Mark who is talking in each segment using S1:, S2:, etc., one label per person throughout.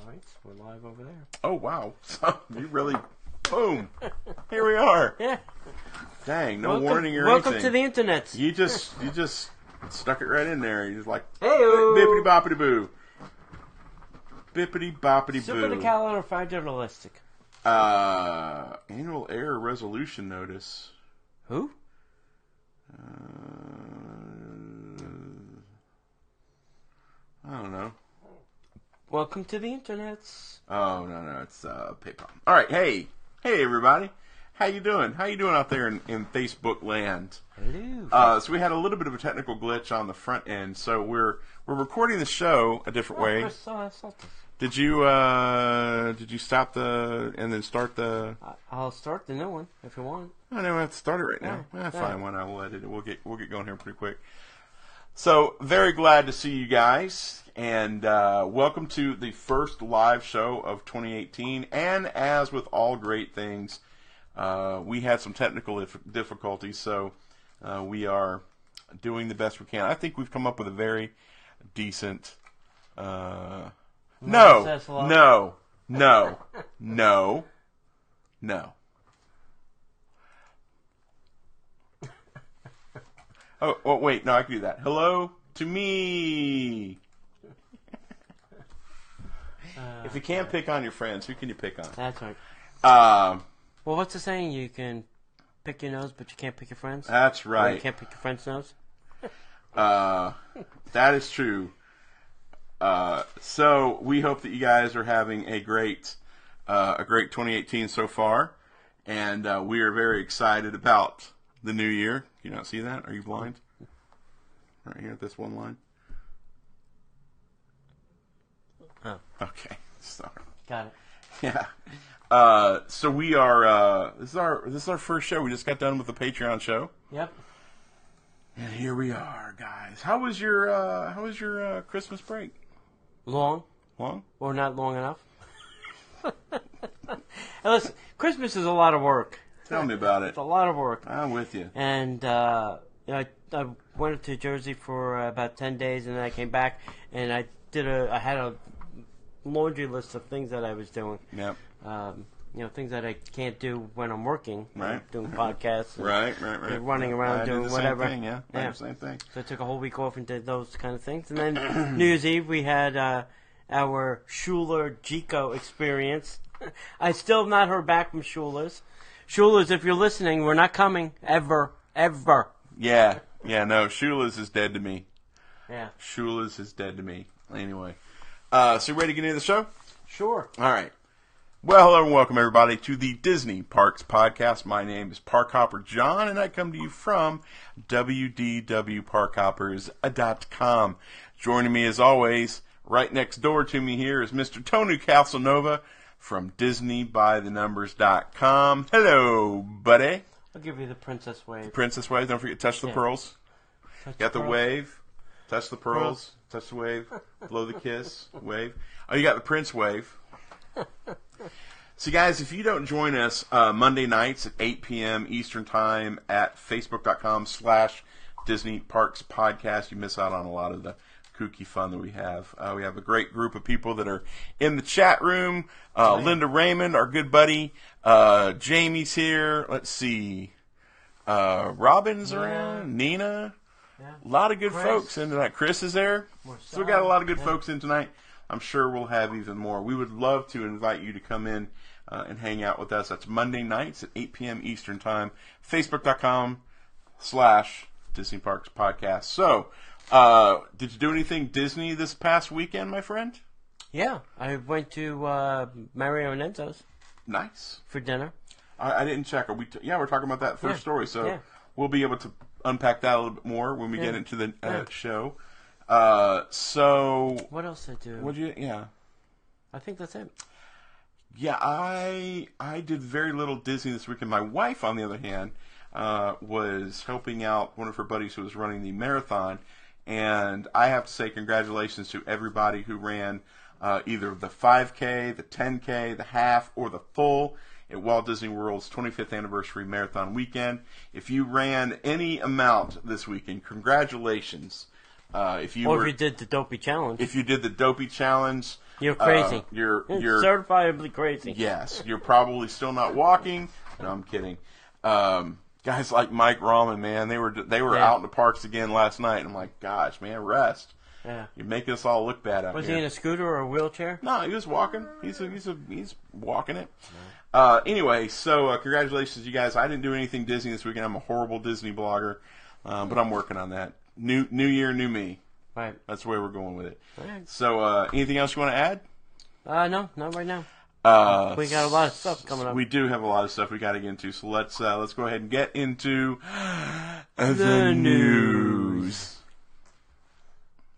S1: right, we're live over there.
S2: Oh, wow. So, you really... Boom. Here we are.
S1: Yeah.
S2: Dang, no warning or
S1: welcome
S2: anything.
S1: to the internet.
S2: You just stuck it right in there. You're just like,
S1: Hey-o.
S2: bippity-boppity-boo. Bippity-boppity-boo.
S1: Supercalifragilistic.
S2: Annual error resolution notice.
S1: Who?
S2: I don't know.
S1: Welcome to the internet.
S2: Oh, no, it's PayPal. All right, hey everybody. How you doing? How you doing out there in Facebook land?
S1: Hello.
S2: So we had a little bit of a technical glitch on the front end, so we're recording the show a different way. Did you stop and then start the?
S1: I'll start the new one if you want.
S2: I don't have to start it right now.
S1: Yeah.
S2: Fine, when I will edit it, we'll get going here pretty quick. So very glad to see you guys, and welcome to the first live show of 2018. And as with all great things, we had some technical difficulties, so we are doing the best we can. I think we've come up with a very decent. No. Oh, wait, no, I can do that. Hello to me. If you can't pick on your friends, who can you pick on?
S1: That's right.
S2: Well,
S1: what's the saying? You can pick your nose, but you can't pick your friends?
S2: That's right.
S1: Or you can't pick your friend's nose?
S2: That is true. So we hope that you guys are having a great 2018 so far, and we are very excited about the new year. You not see that? Are you blind? Right here at this one line.
S1: Oh.
S2: Okay. Sorry.
S1: Got it.
S2: Yeah. So we are. This is our first show. We just got done with the Patreon show.
S1: Yep.
S2: And here we are, guys. How was your Christmas break?
S1: Long.
S2: Long?
S1: Or not long enough? Hey, listen, Christmas is a lot of work.
S2: Tell me about it.
S1: It's a lot of work.
S2: I'm with you.
S1: And I went to Jersey for about 10 days, and then I came back, and I had a laundry list of things that I was doing.
S2: Yep.
S1: Things that I can't do when I'm working.
S2: Right.
S1: Doing podcasts.
S2: Right.
S1: Running around doing whatever.
S2: Same thing, yeah. I did the same thing.
S1: So I took a whole week off and did those kind of things. And then New Year's Eve, we had our Schuler-Gico experience. I still have not heard back from Schuler's. Schuler's, if you're listening, we're not coming. Ever.
S2: Yeah, no, Schuler's is dead to me.
S1: Yeah.
S2: Schuler's is dead to me. Anyway. So you ready to get into the show?
S1: Sure.
S2: All right. Well, hello and welcome, everybody, to the Disney Parks Podcast. My name is Park Hopper John, and I come to you from www.parkhoppers.com. Joining me, as always, right next door to me here is Mr. Tony Casanova from DisneyByTheNumbers.com. Hello, buddy.
S1: I'll give you the princess wave.
S2: Princess wave. Don't forget, touch the pearls. Got the wave. Touch the pearls. Touch the wave. Blow the kiss. Wave. Oh, you got the prince wave. So, guys, if you don't join us Monday nights at 8 p.m. Eastern Time at Facebook.com/Disney Parks Podcast, you miss out on a lot of the kooky fun that we have. We have a great group of people that are in the chat room. Linda Raymond, our good buddy. Jamie's here. Let's see. Robin's around. Nina.
S1: Yeah.
S2: A lot of good
S1: Chris.
S2: Folks in tonight. Chris is there. So we got a lot of good folks in tonight. I'm sure we'll have even more. We would love to invite you to come in and hang out with us. That's Monday nights at 8 p.m. Eastern Time. Facebook.com/Disney Parks Podcast. So, did you do anything Disney this past weekend, my friend?
S1: Yeah, I went to Riaan Enzos.
S2: Nice.
S1: For dinner.
S2: I didn't check. We're talking about that first story, so we'll be able to unpack that a little bit more when we get into the show. So
S1: what else did I do?
S2: What'd you? Yeah,
S1: I think that's it.
S2: Yeah, I did very little Disney this weekend. My wife, on the other hand, was helping out one of her buddies who was running the marathon, and I have to say congratulations to everybody who ran either the 5K, the 10K, the half, or the full at Walt Disney World's 25th anniversary marathon weekend. If you ran any amount this weekend, congratulations. If you
S1: Or if you did the Dopey Challenge.
S2: If you did the Dopey Challenge,
S1: you're crazy.
S2: You're
S1: certifiably crazy.
S2: Yes, you're probably still not walking. No, I'm kidding. Guys like Mike Rahman, man, they were out in the parks again last night. And I'm like, gosh, man, rest.
S1: Yeah.
S2: You're making us all look bad out here.
S1: Was he in a scooter or a wheelchair?
S2: No, he was walking. He's walking it. Anyway, so congratulations, you guys. I didn't do anything Disney this weekend. I'm a horrible Disney blogger, but I'm working on that. New year, new me.
S1: Right.
S2: That's the way we're going with it.
S1: Right.
S2: So, anything else you want to add?
S1: No, not right now. We got a lot of stuff coming up.
S2: We do have a lot of stuff we got to get into. So let's go ahead and get into the news.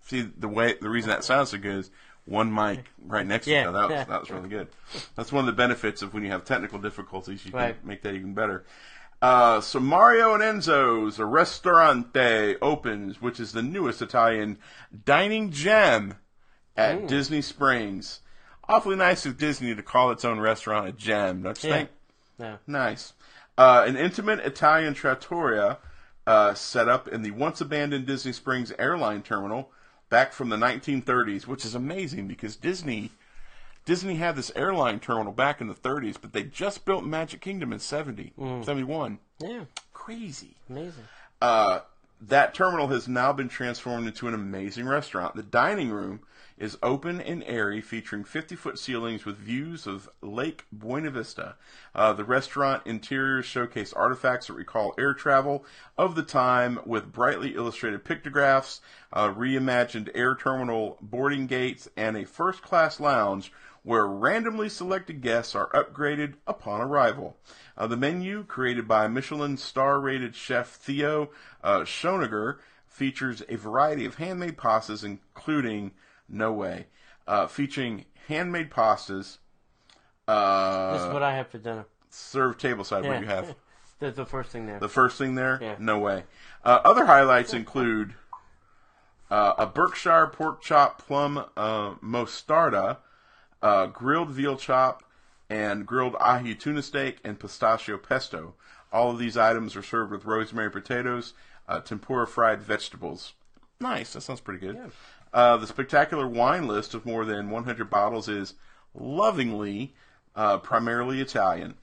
S2: See, the reason that sounds so good is one mic right next to each other. That was really good. That's one of the benefits of when you have technical difficulties. You can make that even better. So Mario and Enzo's, a Ristorante, opens, which is the newest Italian dining gem at Disney Springs. Awfully nice of Disney to call its own restaurant a gem, don't you think?
S1: Yeah.
S2: Nice. An intimate Italian trattoria set up in the once-abandoned Disney Springs airline terminal back from the 1930s, which is amazing because Disney had this airline terminal back in the 30s, but they just built Magic Kingdom in 71.
S1: Yeah.
S2: Crazy.
S1: Amazing.
S2: That terminal has now been transformed into an amazing restaurant. The dining room is open and airy, featuring 50-foot ceilings with views of Lake Buena Vista. The restaurant interiors showcase artifacts that recall air travel of the time with brightly illustrated pictographs, reimagined air terminal boarding gates, and a first-class lounge where randomly selected guests are upgraded upon arrival. The menu, created by Michelin star-rated chef Theo Schoeniger, features a variety of handmade pastas, including featuring handmade pastas.
S1: This is what I have for dinner.
S2: Served tableside. What do you have?
S1: The first thing there.
S2: The first thing there?
S1: Yeah.
S2: No way. Other highlights include a Berkshire pork chop plum mostarda, grilled veal chop, and grilled ahi tuna steak and pistachio pesto. All of these items are served with rosemary potatoes, tempura fried vegetables. Nice. That sounds pretty good.
S1: Yeah.
S2: The spectacular wine list of more than 100 bottles is lovingly, primarily Italian.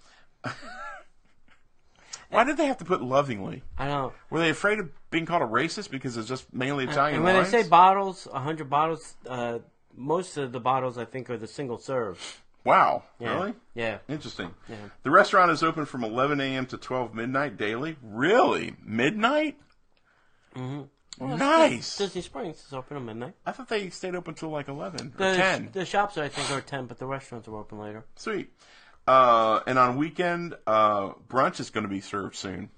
S2: Why did they have to put lovingly?
S1: I don't know.
S2: Were they afraid of being called a racist because it's just mainly Italian
S1: And when
S2: wines?
S1: they say bottles, 100 bottles, most of the bottles I think are the single serve.
S2: Wow.
S1: Yeah.
S2: Really?
S1: Yeah.
S2: Interesting.
S1: Yeah.
S2: The restaurant is open from 11 a.m. to 12 midnight daily. Really? Midnight?
S1: Mm-hmm. Well,
S2: nice.
S1: Disney Springs is open at midnight.
S2: I thought they stayed open until like 11 or 10.
S1: The shops, I think, are 10, but the restaurants are open later.
S2: Sweet. And on weekend, brunch is going to be served soon.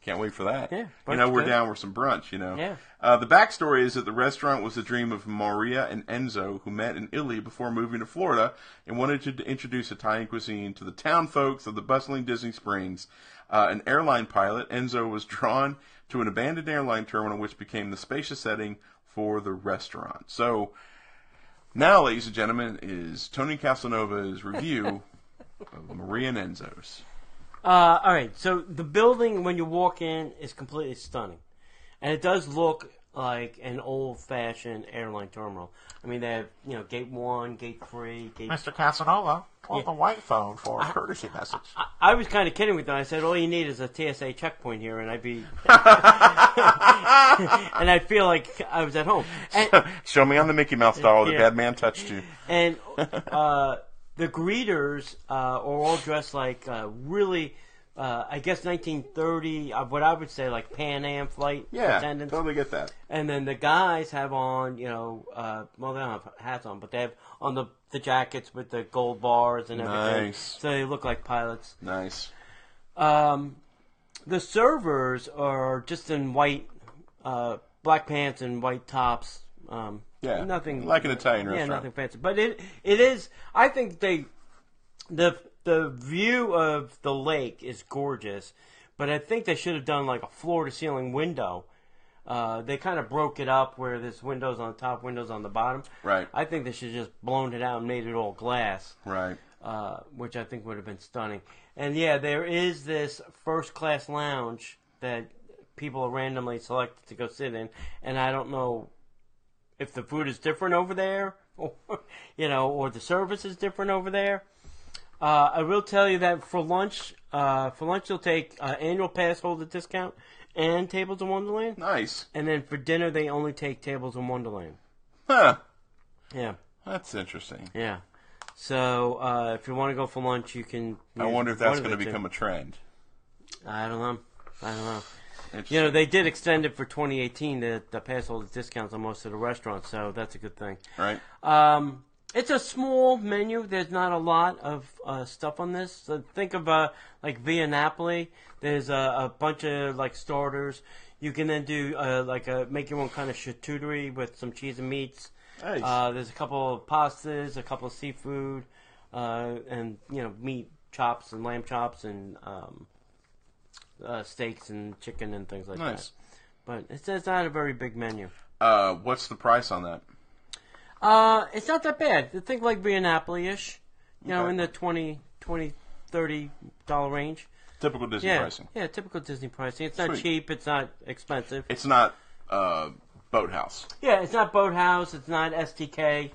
S2: Can't wait for that.
S1: Yeah,
S2: we're down with some brunch,
S1: Yeah.
S2: The backstory is that the restaurant was the dream of Maria and Enzo, who met in Italy before moving to Florida and wanted to introduce Italian cuisine to the town folks of the bustling Disney Springs. An airline pilot, Enzo was drawn to an abandoned airline terminal, which became the spacious setting for the restaurant. So, now, ladies and gentlemen, is Tony Casanova's review of Maria and Enzo's.
S1: All right, so the building, when you walk in, is completely stunning. And it does look like an old-fashioned airline terminal. I mean, they have, gate 1, gate 3, gate...
S3: Mr. Casanova, call the white phone for a courtesy message.
S1: I was kind of kidding with them. I said, all you need is a TSA checkpoint here, and I'd be... and I'd feel like I was at home. And,
S2: show me on the Mickey Mouse doll, the bad man touched you.
S1: And the greeters are all dressed like really... I guess 1930, what I would say like Pan Am flight attendants.
S2: Yeah, totally get that.
S1: And then the guys have on, they don't have hats on, but they have on the jackets with the gold bars and everything.
S2: Nice.
S1: So they look like pilots.
S2: Nice.
S1: The servers are just in white, black pants and white tops. Nothing
S2: like an Italian restaurant.
S1: Yeah, nothing fancy. But it is. I think the view of the lake is gorgeous, but I think they should have done like a floor-to-ceiling window. They kind of broke it up where there's windows on top, windows on the bottom.
S2: Right.
S1: I think they should have just blown it out and made it all glass.
S2: Right.
S1: Which I think would have been stunning. And yeah, there is this first-class lounge that people are randomly selected to go sit in, and I don't know if the food is different over there, or, or the service is different over there. I will tell you that for lunch they'll take annual pass holder discount and Tables in Wonderland.
S2: Nice.
S1: And then for dinner they only take Tables in Wonderland.
S2: Huh.
S1: Yeah.
S2: That's interesting.
S1: Yeah. So if you want to go for lunch, you can.
S2: I wonder if that's going to become a trend.
S1: I don't know. They did extend it for 2018, the pass holder discounts on most of the restaurants, so that's a good thing.
S2: Right.
S1: It's a small menu. There's not a lot of stuff on this. So think of like Via Napoli. There's a bunch of like starters. You can then do make your own kind of charcuterie with some cheese and meats.
S2: Nice.
S1: There's a couple of pastas, a couple of seafood, and meat chops and lamb chops and steaks and chicken and things like that. But it's not a very big menu.
S2: What's the price on that?
S1: It's not that bad. Think like Via Napoli-ish, in the $20, $30 range.
S2: Typical Disney pricing.
S1: Yeah, typical Disney pricing. It's not
S2: Sweet.
S1: cheap. It's not expensive.
S2: It's not Boathouse.
S1: Yeah, it's not Boathouse. It's not STK.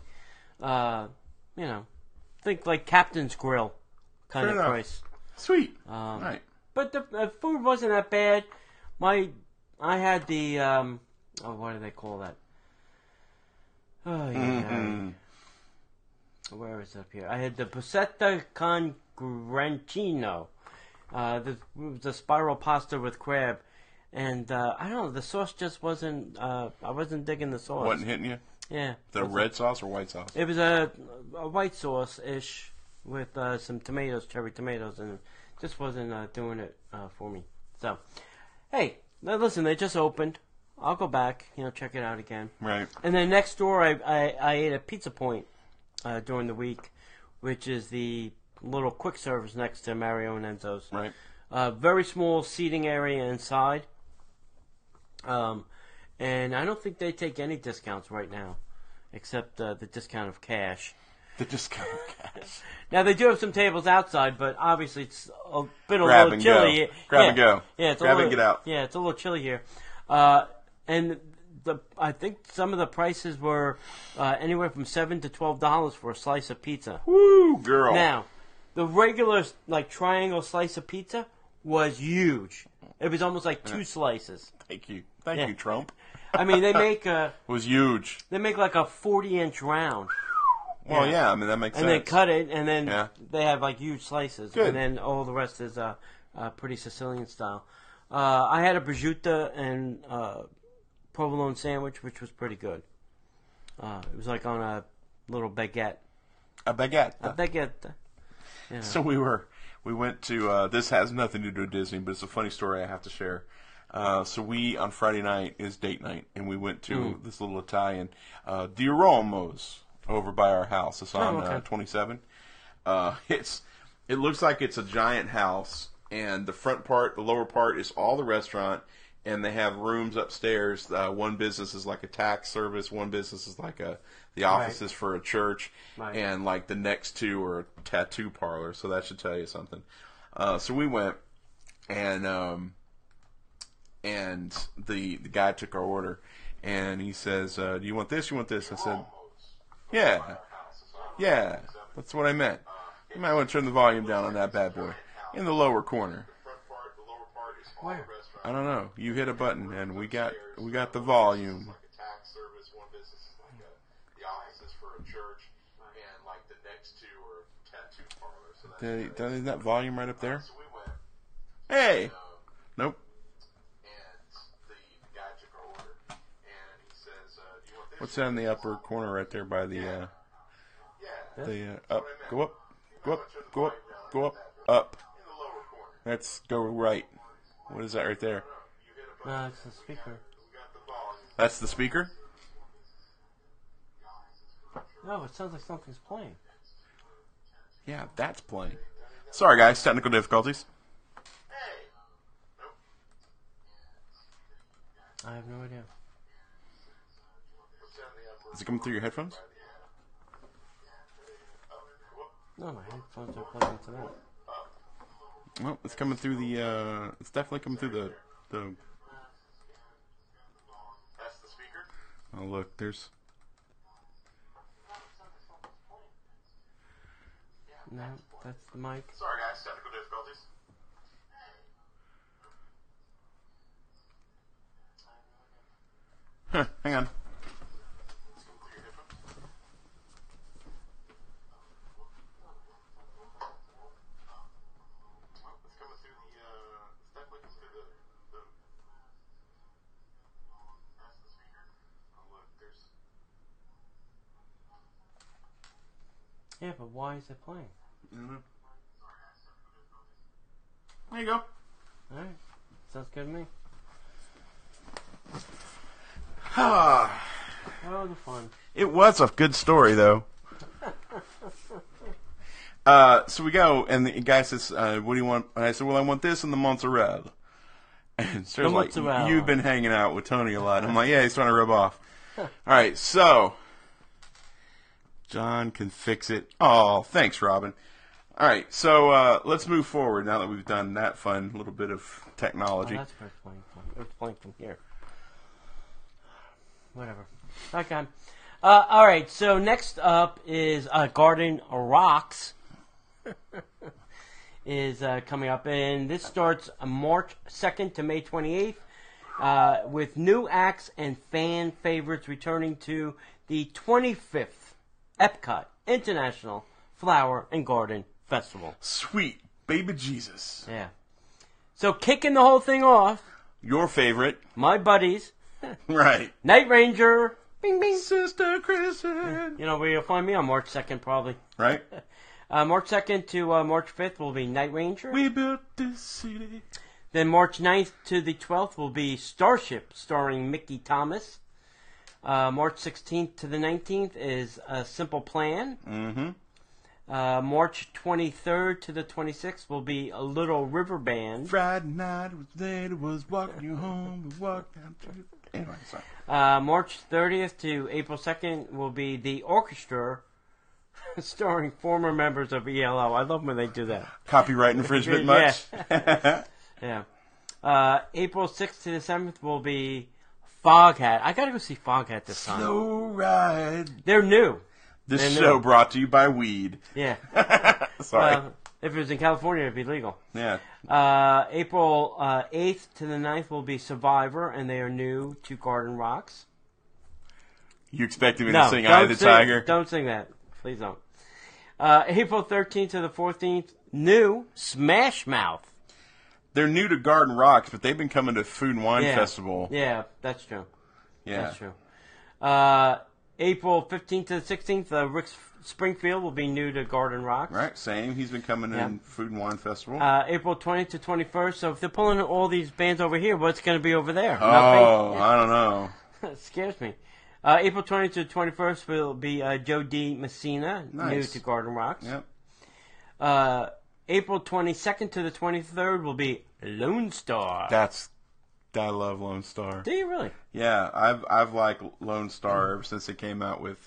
S1: Think like Captain's Grill kind
S2: Fair
S1: of
S2: enough.
S1: price.
S2: Sweet. Right.
S1: But the food wasn't that bad. I had the what do they call that? Oh yeah. Where is it up here? I had the Busetta con Grancino. The spiral pasta with crab. And I don't know, the sauce just wasn't. I wasn't digging the sauce.
S2: Wasn't hitting you?
S1: Yeah.
S2: The red sauce or white sauce?
S1: It was a white sauce ish with some tomatoes, cherry tomatoes, and it just wasn't doing it for me. So, hey, now listen, they just opened. I'll go back, check it out again.
S2: Right.
S1: And then next door, I ate at Pizza Point during the week, which is the little quick service next to Riaan Enzos.
S2: Right.
S1: Very small seating area inside. And I don't think they take any discounts right now, except the discount of cash.
S2: The discount of cash.
S1: Now they do have some tables outside, but obviously it's been a
S2: Grab
S1: little
S2: and
S1: chilly.
S2: go. Grab and go.
S1: Yeah, it's
S2: Grab
S1: a little,
S2: and get out.
S1: Yeah, it's a little chilly here. And I think some of the prices were anywhere from $7 to $12 for a slice of pizza.
S2: Woo, girl.
S1: Now, the regular triangle slice of pizza was huge. It was almost like two slices.
S2: Thank you. Thank you, Trump.
S1: I mean, they make
S2: It was huge.
S1: they make like a 40-inch round.
S2: Well, yeah, I mean, that makes
S1: And
S2: sense.
S1: they cut it, and then
S2: Yeah.
S1: they have like huge slices.
S2: Good.
S1: And then all the rest is pretty Sicilian style. I had a prosciutto and provolone sandwich, which was pretty good. It was like on a little baguette.
S2: A baguette.
S1: A baguette. Yeah.
S2: So we went to, this has nothing to do with Disney, but it's a funny story I have to share. So we, on Friday night, is date night, and we went to this little Italian, Di Romo's, over by our house. It's on 27. It looks like it's a giant house, and the front part, the lower part, is all the restaurant, and they have rooms upstairs. One business is like a tax service, one business is like the offices for a church, and like the next two are a tattoo parlor, so that should tell you something. So we went, and the guy took our order, and he says, do you want this, you want this? I said, yeah, that's what I meant. You might want to turn the volume down on that bad boy. In the lower corner.
S1: Where?
S2: I don't know. You hit a button, and we got the volume. Isn't that volume right up there? Hey! Nope. What's that in the upper corner right there by the up? Go up. Go up. Go up. Go up. Up. Let's go right. What is that right there?
S1: No, it's the speaker.
S2: That's the speaker?
S1: No, it sounds like something's playing.
S2: Yeah, that's playing. Sorry, guys. Technical difficulties.
S1: I have no idea.
S2: Is it coming through your headphones?
S1: No, my headphones are plugged into that.
S2: Well, it's coming through the. It's definitely coming through the Oh, look, there's...
S1: No, that's the mic.
S2: Sorry, guys. Technical difficulties. Huh, hang on.
S1: Yeah, but why is it playing?
S2: Mm-hmm. There you go.
S1: Alright. Sounds good to me.
S2: Oh,
S1: the fun.
S2: it was a good story, though. So we go, and the guy says, what do you want? And I said, well, I want this and the mozzarella. And Sarah's like,
S1: mozzarella.
S2: You've been hanging out with Tony a lot. I'm like, yeah, he's trying to rub off. All right, so John can fix it. Oh, thanks, Robin. All right, so let's move forward now that we've done that fun little bit of technology.
S1: Oh, that's where it's playing from. It's playing from here. Whatever. Okay. All right, so next up is Garden Rocks. is coming up, and this starts March 2nd to May 28th with new acts and fan favorites returning to the 25th Epcot International Flower and Garden Festival.
S2: Sweet baby Jesus.
S1: Yeah. So kicking the whole thing off,
S2: Your favorite.
S1: my buddies,
S2: Right.
S1: Night Ranger, bing bing.
S2: Sister Kristen.
S1: You know where you'll find me on March 2nd probably.
S2: Right?
S1: March 2nd to March 5th will be Night Ranger.
S2: We built this city.
S1: Then March 9th to the 12th will be Starship, starring Mickey Thomas. March 16th to the 19th is A Simple Plan.
S2: Mm-hmm.
S1: March 23rd to the 26th will be A Little River Band.
S2: Friday night, it was late, it was walking you home, we walked down to... Anyway, sorry.
S1: March 30th to April 2nd will be The Orchestra, starring former members of ELO. I love when they do that.
S2: Copyright infringement much?
S1: Yeah. April 6th to the 7th will be Foghat. I gotta go see Foghat this time.
S2: Slow ride.
S1: They're new.
S2: This
S1: They're
S2: show
S1: new.
S2: brought to you by weed.
S1: Yeah.
S2: Sorry.
S1: If it was in California, it'd be legal.
S2: Yeah.
S1: April 8th to the 9th will be Survivor, and they are new to Garden Rocks.
S2: You expecting me
S1: No,
S2: to sing Eye of the Tiger?
S1: Don't sing that. Please don't. April 13th to the 14th, new Smash Mouth.
S2: They're new to Garden Rocks, but they've been coming to Food and Wine Festival.
S1: Yeah, that's true.
S2: Yeah.
S1: That's true. April 15th to the 16th, Rick Springfield will be new to Garden Rocks.
S2: Right, same. He's been coming in Food and Wine Festival.
S1: April 20th to 21st. So if they're pulling all these bands over here, what's going to be over there?
S2: Oh,
S1: Nothing?
S2: I don't know.
S1: It scares me. April 20th to 21st will be Joe D. Messina, new
S2: Nice.
S1: to Garden Rocks.
S2: Yep.
S1: April 22nd to the 23rd will be Lone Star.
S2: I love Lone Star.
S1: Do you really?
S2: Yeah, I've liked Lone Star ever since it came out with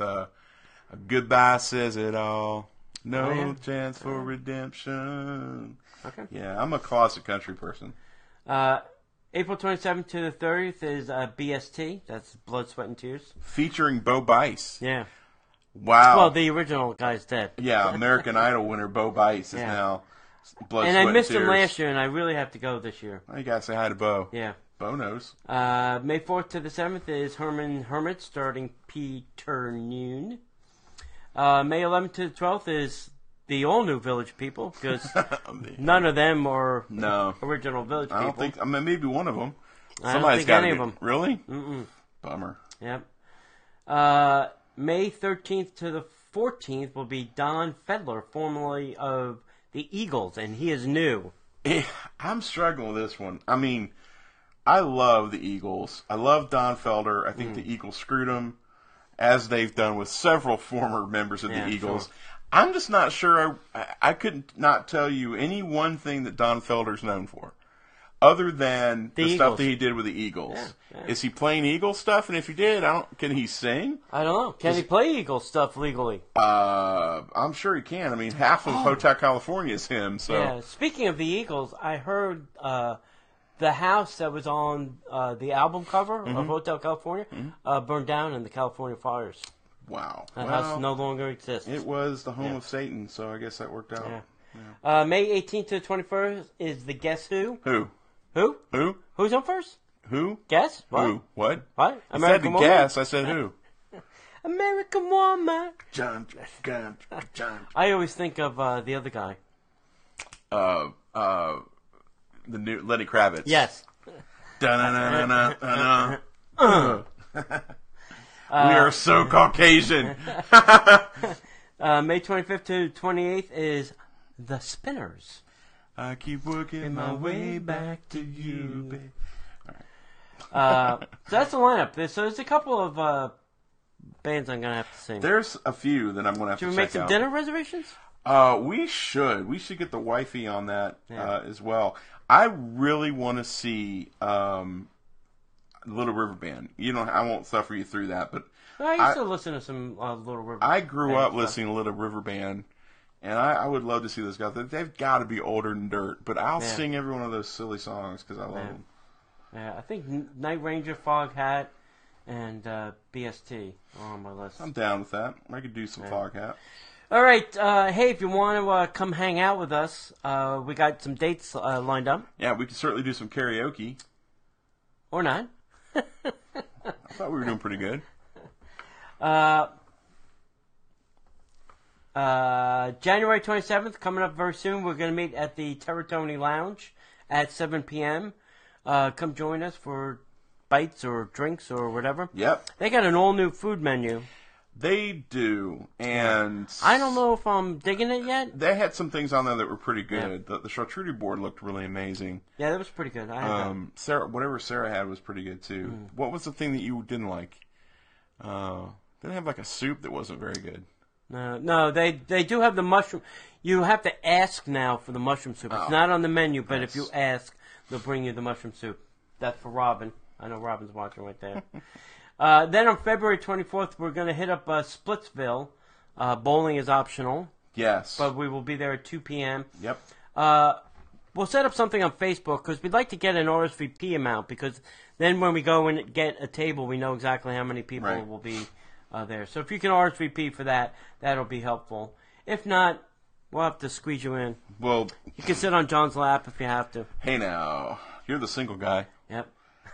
S2: Goodbye Says It All. No chance for redemption.
S1: Okay.
S2: Yeah, I'm a closet country person.
S1: April 27th to the 30th is BST. That's Blood, Sweat, and Tears.
S2: Featuring Bo Bice.
S1: Yeah.
S2: Wow.
S1: Well, the original guy's dead.
S2: Yeah, American Idol winner Bo Bice is now Blood,
S1: And
S2: Sweat,
S1: I missed
S2: Tears.
S1: him last year, and I really have to go this year.
S2: Oh, you gotta say hi to Bo.
S1: Yeah.
S2: Bo knows.
S1: May 4th to the 7th is Herman Hermit, starting Peter Noon. May 11th to the 12th is the all-new Village People, because none of them are original Village People.
S2: I don't think... I mean, maybe one of them.
S1: I don't
S2: Somebody's
S1: think
S2: got
S1: any of them.
S2: Really?
S1: Mm-mm.
S2: Bummer.
S1: Yep. May 13th to the 14th will be Don Fedler, formerly of the Eagles, and he is new.
S2: I'm struggling with this one. I mean, I love the Eagles. I love Don Felder. I think the Eagles screwed him, as they've done with several former members of the Eagles.
S1: Sure.
S2: I'm just not sure. I couldn't not tell you any one thing that Don Felder's known for, other than the stuff that he did with the Eagles.
S1: Yeah.
S2: Is he playing Eagles stuff? And if he did, can he sing?
S1: I don't know. Can he play Eagles stuff legally?
S2: I'm sure he can. I mean, half of Hotel California is him. So
S1: Yeah. Speaking of the Eagles, I heard the house that was on the album cover of Hotel California burned down in the California fires.
S2: Wow.
S1: That house no longer exists.
S2: It was the home of Satan, so I guess that worked out.
S1: Yeah. May 18th to the 21st is the Guess Who.
S2: Who?
S1: Who?
S2: Who?
S1: Who's on first?
S2: Who?
S1: Guess? What?
S2: Who? What?
S1: What?
S2: I said the guess. I said who?
S1: American Woman.
S2: John.
S1: I always think of the other guy.
S2: The new Lenny Kravitz.
S1: Yes.
S2: Da-na-na-na-na-na. We are so Caucasian.
S1: May 25th to 28th is The Spinners.
S2: I keep working my way back to you, babe.
S1: So that's the lineup. So there's a couple of bands I'm going to have to sing.
S2: There's a few that I'm going to have to check out.
S1: Should we make some dinner reservations?
S2: We should. We should get the wifey on that as well. I really want to see Little River Band. I won't suffer you through that, but
S1: I used to listen to some Little River.
S2: I grew up listening to Little River Band, and I would love to see those guys. They've got to be older than dirt, but I'll sing every one of those silly songs because I love them. Yeah,
S1: I think Night Ranger, Fog Hat, and BST are on my list.
S2: I'm down with that. I could do some Fog Hat.
S1: All right. Hey, if you want to come hang out with us, we got some dates lined up.
S2: Yeah, we could certainly do some karaoke.
S1: Or not.
S2: I thought we were doing pretty good.
S1: January 27th, coming up very soon, we're going to meet at the Terratoni Lounge at 7 p.m. Come join us for bites or drinks or whatever.
S2: Yep.
S1: They got an all-new food menu.
S2: They do, and
S1: I don't know if I'm digging it yet.
S2: They had some things on there that were pretty good. Yeah. The charcuterie board looked really amazing.
S1: Yeah, that was pretty good.
S2: Whatever Sarah had was pretty good too. What was the thing that you didn't like? They have like a soup that wasn't very good.
S1: No, they do have the mushroom. You have to ask now for the mushroom soup. It's not on the menu, but if you ask, they'll bring you the mushroom soup. That's for Robin. I know Robin's watching right there. Then on February 24th, we're going to hit up Splitsville. Bowling is optional.
S2: Yes.
S1: But we will be there at 2 p.m.
S2: Yep.
S1: We'll set up something on Facebook because we'd like to get an RSVP amount because then when we go and get a table, we know exactly how many people will be there. So if you can RSVP for that, that'll be helpful. If not, we'll have to squeeze you in.
S2: Well,
S1: you can sit on John's lap if you have to.
S2: Hey now, you're the single guy.
S1: Yep.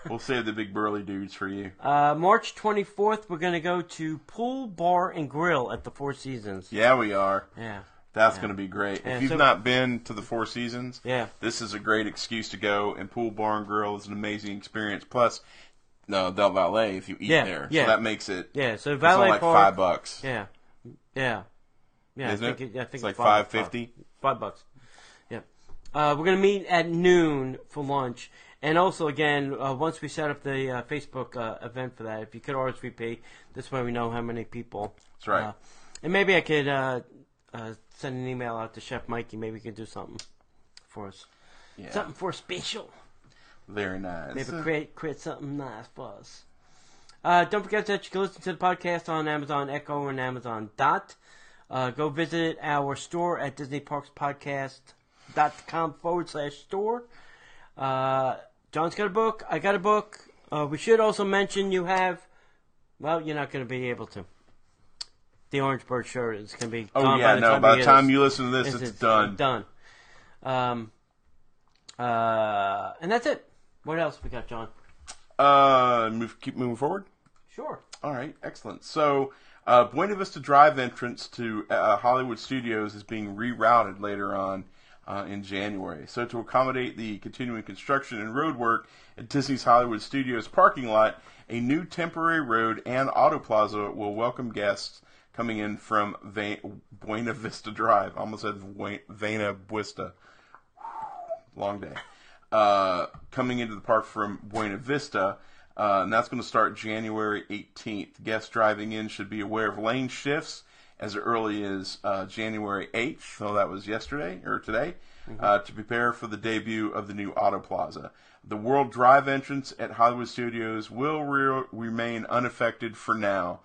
S2: We'll save the big burly dudes for you.
S1: March 24th, we're going to go to Pool, Bar, and Grill at the Four Seasons.
S2: Yeah, we are.
S1: Yeah.
S2: That's going to be great.
S1: Yeah,
S2: if you've not been to the Four Seasons,
S1: this
S2: is a great excuse to go. And Pool, Bar, and Grill is an amazing experience. Plus, Del Valet if you eat there. So that makes it
S1: so valet
S2: like
S1: park,
S2: $5.
S1: Yeah.
S2: Isn't
S1: I
S2: it?
S1: think
S2: It's like $5.50.
S1: $5. Yeah. We're going to meet at noon for lunch. And also, again, once we set up the Facebook event for that, if you could RSVP, this way we know how many people.
S2: That's right.
S1: And maybe I could send an email out to Chef Mikey. Maybe he could do something for us. Yeah. Something for special.
S2: Very nice.
S1: Maybe create something nice for us. Don't forget that you can listen to the podcast on Amazon Echo and Amazon Dot. Go visit our store at DisneyParksPodcast.com/store. John's got a book. I got a book. We should also mention you have, well, you're not going to be able to. The Orange Bird shirt is going to be gone
S2: by the time you listen to this, it's done.
S1: Done. And that's it. What else we got, John?
S2: Keep moving forward?
S1: Sure.
S2: All right, excellent. So, Buena Vista Drive entrance to Hollywood Studios is being rerouted later on in January. So to accommodate the continuing construction and road work at Disney's Hollywood Studios parking lot, a new temporary road and auto plaza will welcome guests coming in from Buena Vista Drive. I almost said Buena Vista. Long day. Coming into the park from Buena Vista, and that's going to start January 18th. Guests driving in should be aware of lane shifts as early as January 8th, so that was yesterday, or today, to prepare for the debut of the new Auto Plaza. The World Drive entrance at Hollywood Studios will remain unaffected for now,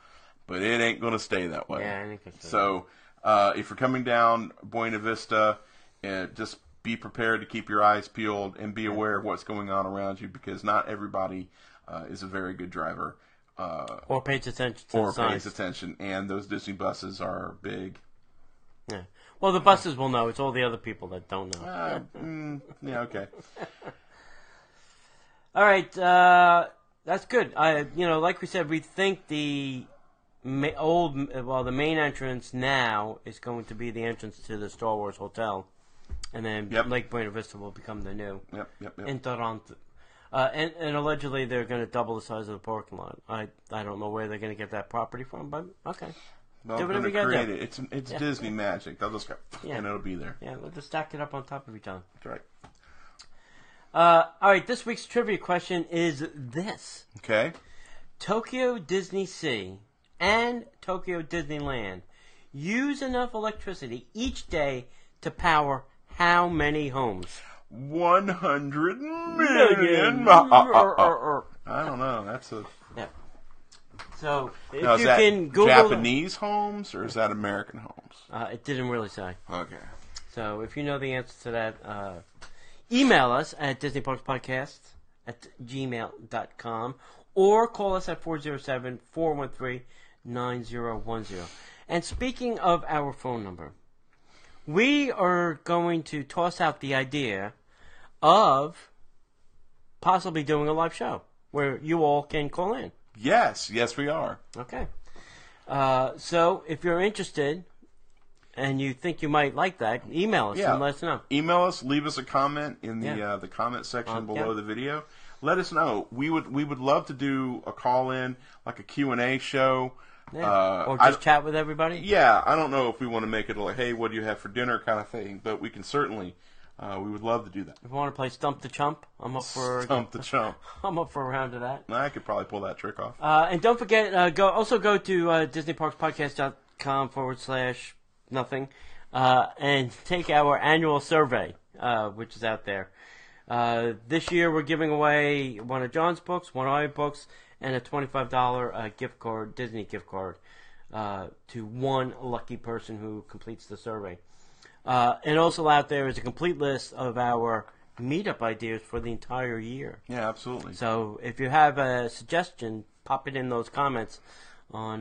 S2: but it ain't going to stay that way.
S1: Yeah, I think it's
S2: so if you're coming down Buena Vista, just be prepared to keep your eyes peeled and be aware of what's going on around you, because not everybody is a very good driver.
S1: Or pays attention to the signs.
S2: Pays attention, and those Disney buses are big.
S1: Yeah. Well, the buses will know. It's all the other people that don't know.
S2: Yeah, okay.
S1: All right, that's good. Like we said, we think the main entrance now is going to be the entrance to the Star Wars Hotel, and then Lake Buena Vista will become the new.
S2: Yep.
S1: In Toronto. And allegedly they're going to double the size of the parking lot. I don't know where they're going to get that property from, but okay.
S2: Well, they're going to create it. It's Disney magic. They'll just go, and it'll be there.
S1: Yeah, we'll just stack it up on top of each other.
S2: That's right.
S1: All right, this week's trivia question is this.
S2: Okay.
S1: Tokyo Disney Sea and Tokyo Disneyland use enough electricity each day to power how many homes?
S2: 100 million. I don't know. That's a...
S1: Yeah. So, if
S2: now, is
S1: you
S2: that
S1: can Google...
S2: Japanese homes, or is that American homes?
S1: It didn't really say.
S2: Okay.
S1: So, if you know the answer to that, email us at DisneyParksPodcast@gmail.com or call us at 407-413-9010. And speaking of our phone number, we are going to toss out the idea of possibly doing a live show where you all can call in.
S2: Yes, we are.
S1: Okay. So if you're interested and you think you might like that, email us and let us know.
S2: Email us, leave us a comment in the comment section below the video. Let us know. We would love to do a call in, like a Q&A show.
S1: Yeah. Or just chat with everybody.
S2: Yeah, I don't know if we want to make it like, hey, what do you have for dinner kind of thing, but we can certainly. We would love to do that.
S1: If you want to play Stump the Chump, I'm up for
S2: Stump the Chump.
S1: I'm up for a round of that.
S2: I could probably pull that trick off.
S1: And don't forget, go to DisneyParksPodcast.com/nothing and take our annual survey, which is out there. This year we're giving away one of John's books, one of my books, and a $25 gift card, Disney gift card, to one lucky person who completes the survey. And also out there is a complete list of our meetup ideas for the entire year.
S2: Yeah, absolutely.
S1: So if you have a suggestion, pop it in those comments on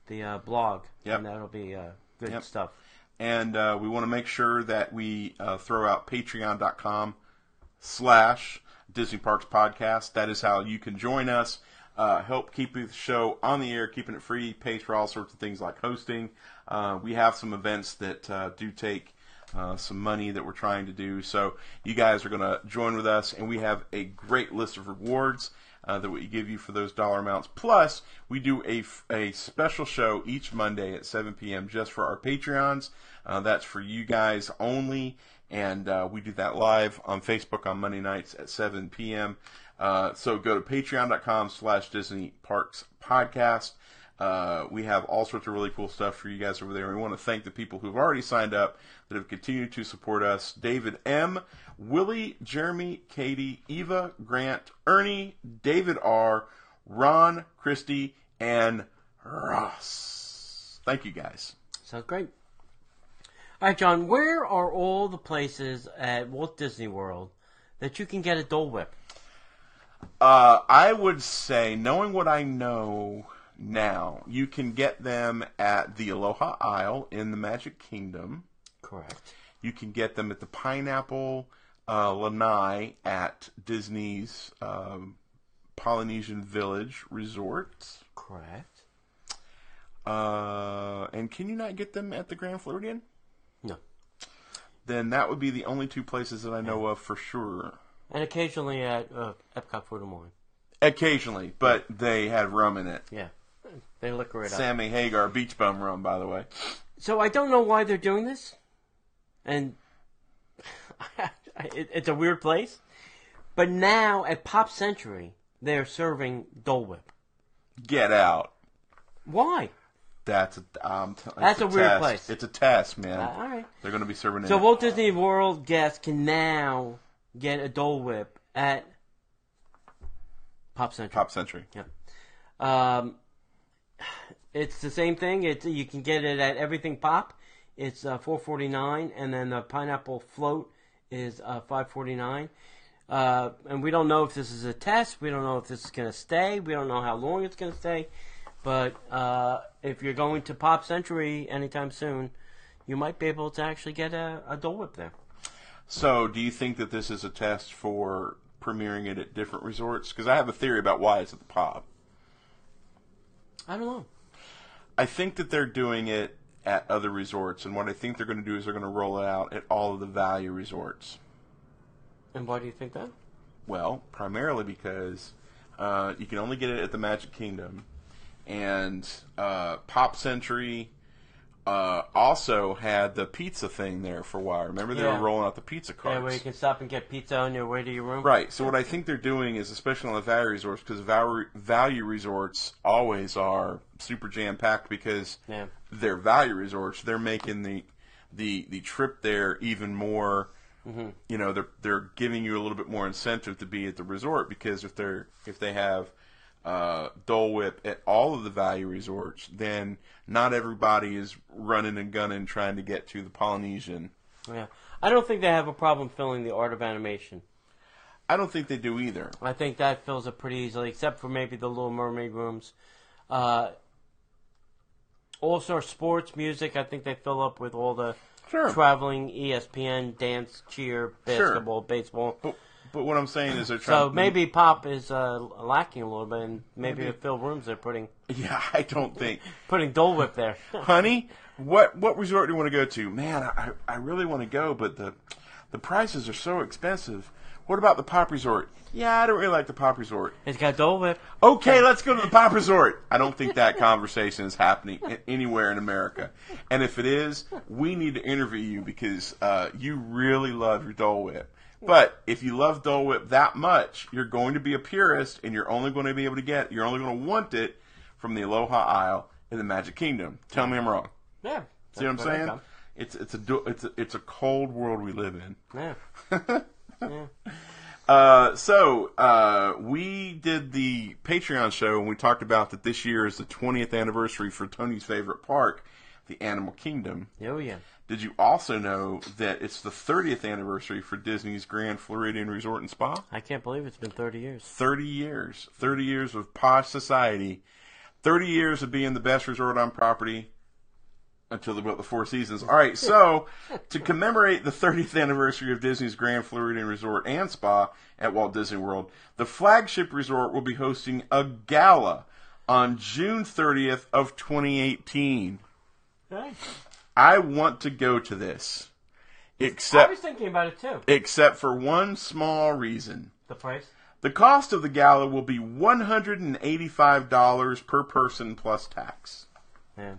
S1: the blog.
S2: Yep.
S1: And that'll be good stuff.
S2: And we want to make sure that we throw out patreon.com/Disney Parks Podcast. That is how you can join us. Help keep the show on the air, keeping it free, pays for all sorts of things like hosting. We have some events that do take some money that we're trying to do. So you guys are going to join with us, and we have a great list of rewards that we give you for those dollar amounts. Plus, we do a special show each Monday at 7 p.m. just for our Patreons. That's for you guys only, and we do that live on Facebook on Monday nights at 7 p.m. So go to patreon.com/Disney Parks Podcast. We have all sorts of really cool stuff for you guys over there. We want to thank the people who've already signed up that have continued to support us. David M., Willie, Jeremy, Katie, Eva, Grant, Ernie, David R., Ron, Christy, and Ross. Thank you, guys.
S1: Sounds great. All right, John, where are all the places at Walt Disney World that you can get a Dole Whip?
S2: I would say, knowing what I know now, you can get them at the Aloha Isle in the Magic Kingdom.
S1: Correct.
S2: You can get them at the Pineapple Lanai at Disney's Polynesian Village Resort.
S1: Correct.
S2: And can you not get them at the Grand Floridian?
S1: No.
S2: Then that would be the only two places that I know of for sure.
S1: And occasionally at Epcot Food and Wine.
S2: Occasionally, but they had rum in it.
S1: Yeah. They liquor it up.
S2: Sammy Hagar Beach Bum rum, by the way.
S1: So I don't know why they're doing this. And it's a weird place. But now at Pop Century, they're serving Dole Whip.
S2: Get out.
S1: Why?
S2: That's a
S1: weird
S2: test.
S1: place.
S2: It's a test, man.
S1: All right.
S2: They're going to be serving it.
S1: So Walt Disney World guests can now get a Dole Whip at Pop Century.
S2: Pop Century.
S1: Yeah. It's the same thing. You can get it at Everything Pop. It's $4.49, and then the pineapple float is $549. And we don't know if this is a test. We don't know if this is going to stay. We don't know how long it's going to stay. But if you're going to Pop Century anytime soon, you might be able to actually get a Dole Whip there.
S2: So, do you think that this is a test for premiering it at different resorts? Because I have a theory about why it's at the Pop.
S1: I don't know.
S2: I think that they're doing it at other resorts, and what I think they're going to do is they're going to roll it out at all of the value resorts.
S1: And why do you think that?
S2: Well, primarily because you can only get it at the Magic Kingdom, and Pop Century also had the pizza thing there for a while. Remember they were rolling out the pizza carts?
S1: Yeah, where you can stop and get pizza on your way to your room?
S2: Right. So what I think they're doing is, especially on the value resorts, because value resorts always are super jam-packed because they're value resorts, they're making the trip there even more, you know, they're giving you a little bit more incentive to be at the resort, because if they have Dole Whip at all of the value resorts, then not everybody is running and gunning trying to get to the Polynesian.
S1: Yeah. I don't think they have a problem filling the Art of Animation.
S2: I don't think they do either.
S1: I think that fills it pretty easily, except for maybe the Little Mermaid rooms. Also, sports, music, I think they fill up with all the traveling ESPN, dance, cheer, basketball, baseball.
S2: But what I'm saying is they're trying.
S1: So maybe Pop is lacking a little bit, and maybe to fill rooms they're putting.
S2: Yeah, I don't think
S1: putting Dole Whip there.
S2: Honey, what resort do you want to go to? Man, I really want to go, but the prices are so expensive. What about the Pop Resort? Yeah, I don't really like the Pop Resort.
S1: It's got Dole Whip.
S2: Okay, let's go to the Pop Resort. I don't think that conversation is happening anywhere in America. And if it is, we need to interview you because you really love your Dole Whip. But if you love Dole Whip that much, you're going to be a purist, and you're only going to be able to you're only going to want it from the Aloha Isle in the Magic Kingdom. Tell me I'm wrong.
S1: Yeah.
S2: See what I'm saying? It's a cold world we live in.
S1: Yeah.
S2: We did the Patreon show, and we talked about that this year is the 20th anniversary for Tony's favorite park, the Animal Kingdom.
S1: Oh, yeah.
S2: Did you also know that it's the 30th anniversary for Disney's Grand Floridian Resort and Spa?
S1: I can't believe it's been 30 years.
S2: 30 years. 30 years of posh society. 30 years of being the best resort on property until they built the Four Seasons. All right, so to commemorate the 30th anniversary of Disney's Grand Floridian Resort and Spa at Walt Disney World, the flagship resort will be hosting a gala on June 30th of 2018.
S1: Nice.
S2: I want to go to this.
S1: I was thinking about it too.
S2: Except for one small reason.
S1: The price?
S2: The cost of the gala will be $185 per person plus tax.
S1: Yeah.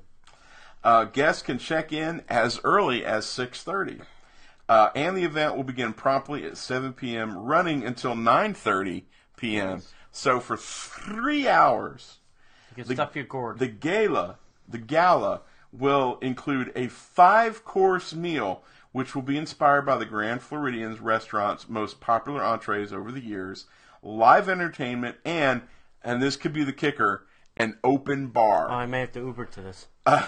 S2: Guests can check in as early as 6:30. And the event will begin promptly at 7 p.m., running until 9:30 p.m. Yes. So for 3 hours,
S1: you can stuff your gourd.
S2: The gala will include a 5-course meal, which will be inspired by the Grand Floridian's restaurant's most popular entrees over the years, live entertainment, and this could be the kicker, an open bar.
S1: Oh, I may have to Uber to this.
S2: Yeah.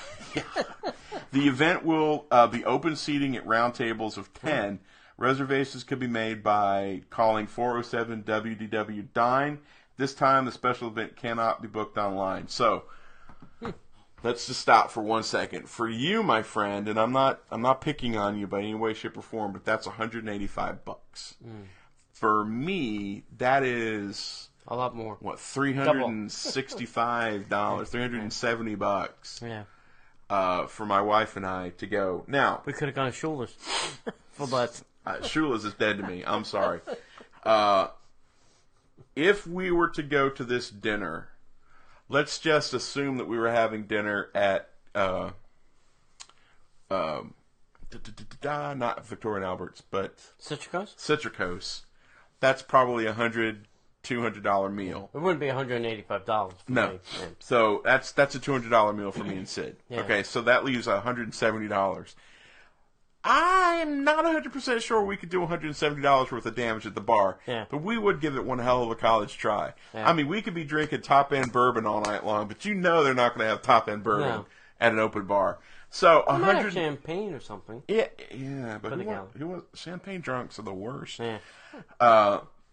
S2: The event will be open seating at round tables of 10. Reservations can be made by calling 407-WDW-DINE. This time, the special event cannot be booked online. So, let's just stop for 1 second. For you, my friend, and I'm not picking on you by any way, shape, or form, but that's $185. For me, that is
S1: a lot more.
S2: What, $365, $370?
S1: Yeah.
S2: For my wife and I to go. Now,
S1: we could have gone to Shula's. But
S2: Shula's is dead to me. I'm sorry. If we were to go to this dinner, let's just assume that we were having dinner at not Victoria and Albert's, but Citricos. That's probably $100-$200 meal.
S1: It wouldn't be $185.
S2: No.
S1: Me.
S2: So that's a $200 meal for me and Sid.
S1: Yeah.
S2: Okay, so that leaves $170. I'm not 100% sure we could do $170 worth of damage at the bar, but we would give it one hell of a college try. Yeah. I mean, we could be drinking top-end bourbon all night long, but you know they're not going to have top-end bourbon at an open bar. So
S1: I might have
S2: 100.
S1: champagne or something.
S2: Yeah, but
S1: For the
S2: who want champagne drunks are the worst.
S1: Yeah.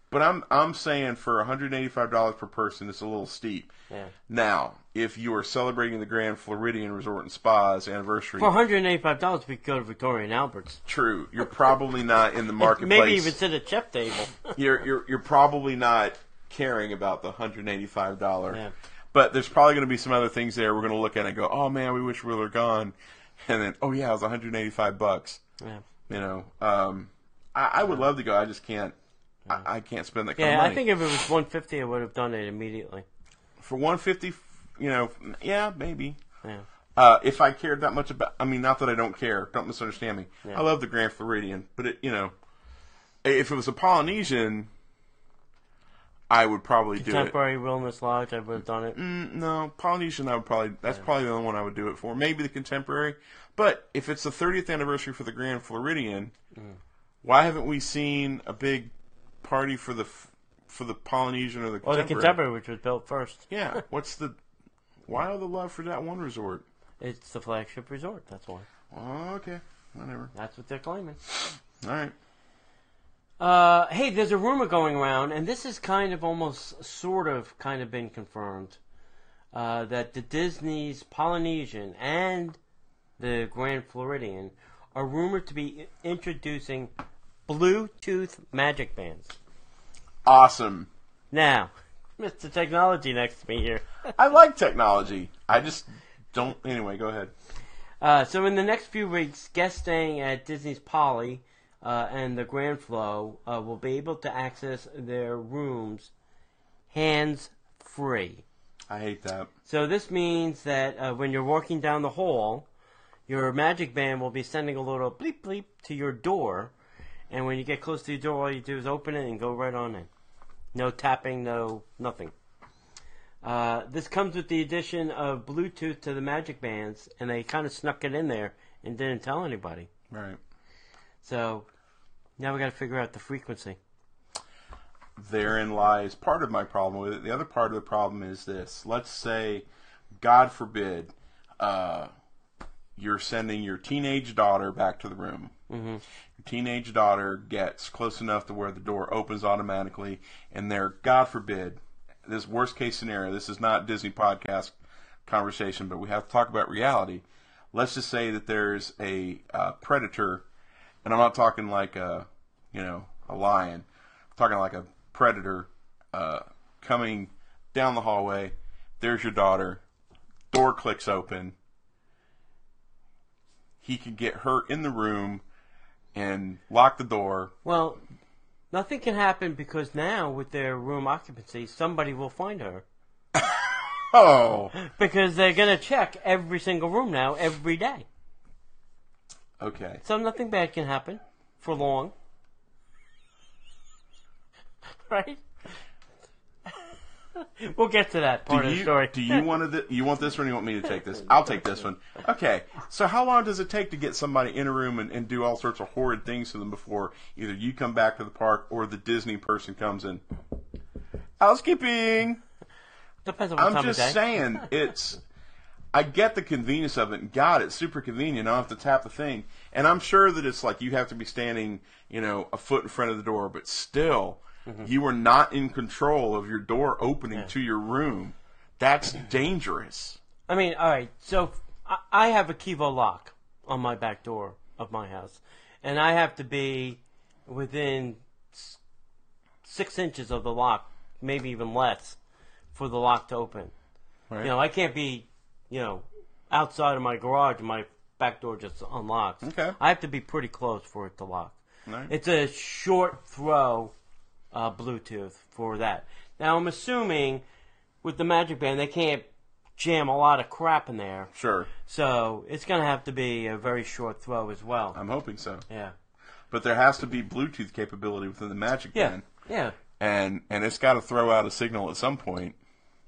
S2: But I'm saying for $185 per person, it's a little steep.
S1: Yeah.
S2: Now, if you are celebrating the Grand Floridian Resort and Spa's anniversary,
S1: For $185, we could go to Victoria and Albert's.
S2: true, you're probably not in the marketplace.
S1: Maybe even sit at chef table.
S2: You're probably not caring about the $185.
S1: Yeah.
S2: But there's probably going to be some other things there we're going to look at and go, oh man, we wish we were gone. And then, oh yeah, it was $185.
S1: Yeah.
S2: You know, I would love to go. I just can't. I can't spend that kind of
S1: Yeah,
S2: money.
S1: I think if it was $150, I would have done it immediately.
S2: For $150, you know, yeah, maybe.
S1: Yeah.
S2: If I cared that much about, I mean, not that I don't care. Don't misunderstand me.
S1: Yeah.
S2: I love the Grand Floridian, but it, you know, if it was a Polynesian, I would probably do it.
S1: Contemporary Wilderness Lodge, I would have done it.
S2: No, Polynesian, I would probably. That's probably the only one I would do it for. Maybe the Contemporary, but if it's the 30th anniversary for the Grand Floridian, why haven't we seen a big party for the Polynesian or the Contemporary?
S1: Or the Contemporary, which was built first.
S2: Yeah. Why all the love for that one resort?
S1: It's the flagship resort, that's why.
S2: Okay, whatever.
S1: That's what they're claiming.
S2: All right.
S1: Hey, there's a rumor going around, and this is kind of been confirmed, that the Disney's Polynesian and the Grand Floridian are rumored to be introducing Bluetooth magic bands.
S2: Awesome.
S1: Now, Mr. Technology next to me here.
S2: I like technology. I just don't. Anyway, go ahead.
S1: So in the next few weeks, guests staying at Disney's Poly and the Grand Flow will be able to access their rooms hands-free.
S2: I hate that.
S1: So this means that when you're walking down the hall, your magic band will be sending a little bleep bleep to your door, and when you get close to your door, all you do is open it and go right on in. No tapping, no nothing. This comes with the addition of Bluetooth to the magic bands, and they kind of snuck it in there and didn't tell anybody.
S2: Right.
S1: So now we got to figure out the frequency.
S2: Therein lies part of my problem with it. The other part of the problem is this. Let's say, God forbid, you're sending your teenage daughter back to the room.
S1: Mm-hmm.
S2: Your teenage daughter gets close enough to where the door opens automatically, and they're, God forbid, this worst case scenario, this is not Disney podcast conversation, but we have to talk about reality. Let's just say that there's a predator, and I'm not talking like a lion. I'm talking like a predator coming down the hallway. There's your daughter. Door clicks open. He can get her in the room and lock the door.
S1: Well, nothing can happen because now with their room occupancy, somebody will find her.
S2: Oh.
S1: Because they're going to check every single room now, every day.
S2: Okay.
S1: So nothing bad can happen for long. Right? We'll get to that part of the story.
S2: Do you want this one or you want me to take this? I'll take this one. Okay. So how long does it take to get somebody in a room and do all sorts of horrid things to them before either you come back to the park or the Disney person comes in? Housekeeping!
S1: Depends on what time
S2: I'm
S1: of day.
S2: just saying, I get the convenience of it, and God, it's super convenient. I don't have to tap the thing. And I'm sure that it's like you have to be standing, a foot in front of the door, but still, you are not in control of your door opening to your room. That's dangerous.
S1: I mean, all right, so I have a Kivo lock on my back door of my house, and I have to be within 6 inches of the lock, maybe even less, for the lock to open.
S2: Right.
S1: I can't be, outside of my garage and my back door just unlocks.
S2: Okay.
S1: I have to be pretty close for it to lock.
S2: Right.
S1: It's a short throw Bluetooth for that. Now, I'm assuming with the Magic Band, they can't jam a lot of crap in there.
S2: Sure.
S1: So it's going to have to be a very short throw as well.
S2: I'm hoping so.
S1: Yeah.
S2: But there has to be Bluetooth capability within the Magic Band.
S1: Yeah.
S2: And it's got to throw out a signal at some point.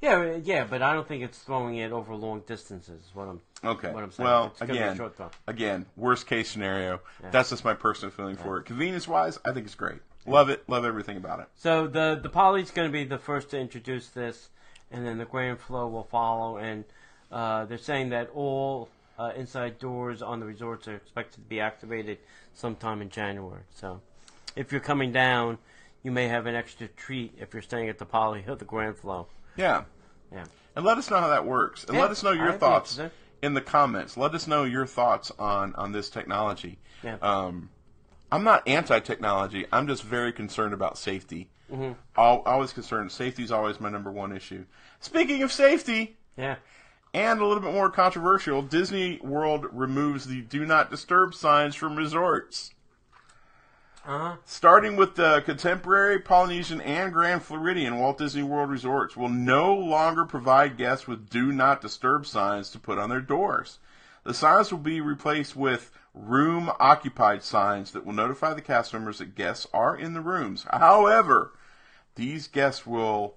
S1: Yeah, but I don't think it's throwing it over long distances. Is what I'm saying.
S2: Well,
S1: it's gonna be a short throw.
S2: again, worst case scenario. Yeah. That's just my personal feeling for it. Convenience wise, I think it's great. Love it. Love everything about it.
S1: So the Poly's going to be the first to introduce this, and then the Grand Flow will follow. And they're saying that all inside doors on the resorts are expected to be activated sometime in January. So if you're coming down, you may have an extra treat if you're staying at the Poly or the Grand Flow.
S2: Yeah.
S1: Yeah.
S2: And let us know how that works. And let us know your thoughts in the comments. Let us know your thoughts on this technology.
S1: Yeah.
S2: I'm not anti-technology. I'm just very concerned about safety. Mm-hmm. Always concerned. Safety is always my number one issue. Speaking of safety,
S1: yeah,
S2: and a little bit more controversial, Disney World removes the Do Not Disturb signs from resorts. Starting with the Contemporary, Polynesian, and Grand Floridian Walt Disney World resorts will no longer provide guests with Do Not Disturb signs to put on their doors. The signs will be replaced with room occupied signs that will notify the cast members that guests are in the rooms. However, these guests will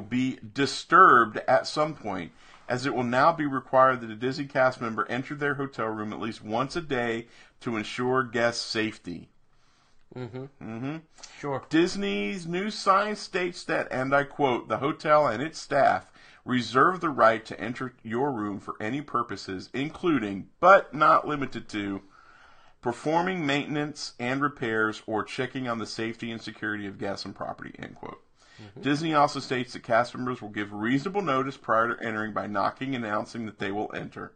S2: be disturbed at some point, as it will now be required that a Disney cast member enter their hotel room at least once a day to ensure guest safety.
S1: Sure.
S2: Disney's new sign states that, and I quote, "The hotel and its staff reserve the right to enter your room for any purposes, including, but not limited to, performing maintenance and repairs or checking on the safety and security of guests and property," end quote. Disney also states that cast members will give reasonable notice prior to entering by knocking and announcing that they will enter.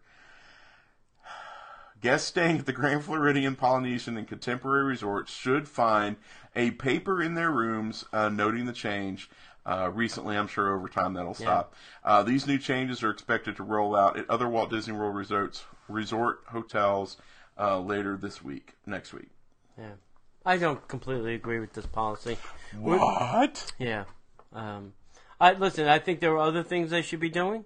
S2: Guests staying at the Grand Floridian, Polynesian, and Contemporary resorts should find a paper in their rooms noting the change. Recently, I'm sure over time that'll stop. These new changes are expected to roll out at other Walt Disney World resort hotels later next week.
S1: Yeah. I don't completely agree with this policy.
S2: What?
S1: Yeah. Listen, I think there are other things they should be doing.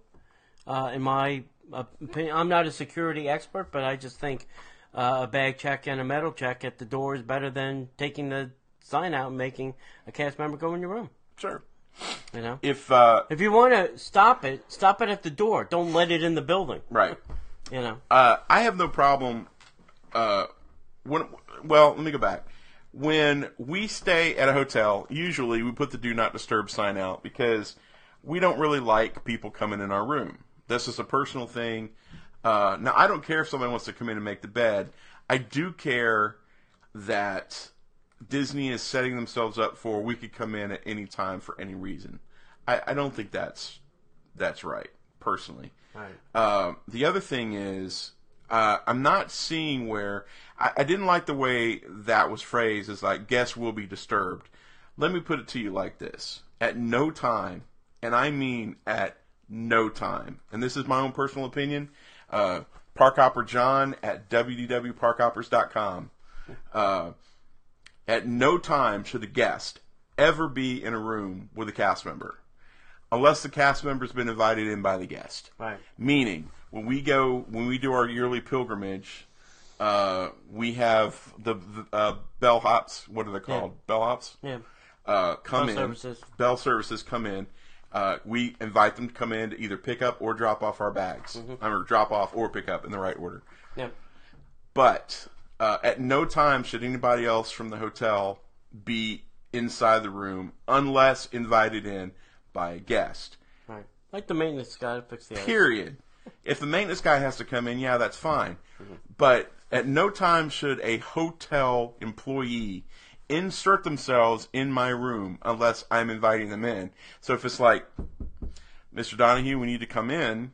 S1: In my opinion, I'm not a security expert, but I just think a bag check and a metal check at the door is better than taking the sign out and making a cast member go in your room.
S2: Sure.
S1: You know,
S2: if
S1: you want to stop it at the door. Don't let it in the building.
S2: Right.
S1: You know.
S2: I have no problem. Let me go back. When we stay at a hotel, usually we put the Do Not Disturb sign out because we don't really like people coming in our room. This is a personal thing. Now, I don't care if somebody wants to come in and make the bed. I do care that Disney is setting themselves up for we could come in at any time for any reason. I don't think that's right, personally.
S1: Right.
S2: The other thing is, I'm not seeing where... I didn't like the way that was phrased as like, guests will be disturbed. Let me put it to you like this. At no time, and I mean at no time, and this is my own personal opinion, Park Hopper John at www.parkhoppers.com, at no time should a guest ever be in a room with a cast member unless the cast member's been invited in by the guest.
S1: Right.
S2: Meaning, when we do our yearly pilgrimage, we have the bellhops. What are they called?
S1: Yeah.
S2: Bellhops.
S1: Yeah.
S2: Come in.
S1: Services.
S2: Bell services come in. We invite them to come in to either pick up or drop off our bags, or drop off or pick up in the right order.
S1: Yep.
S2: But at no time should anybody else from the hotel be inside the room unless invited in by a guest.
S1: Right. Like the maintenance guy to fix the ice.
S2: Period. If the maintenance guy has to come in, yeah, that's fine. But at no time should a hotel employee insert themselves in my room unless I'm inviting them in. So if it's like, Mr. Donahue, we need to come in,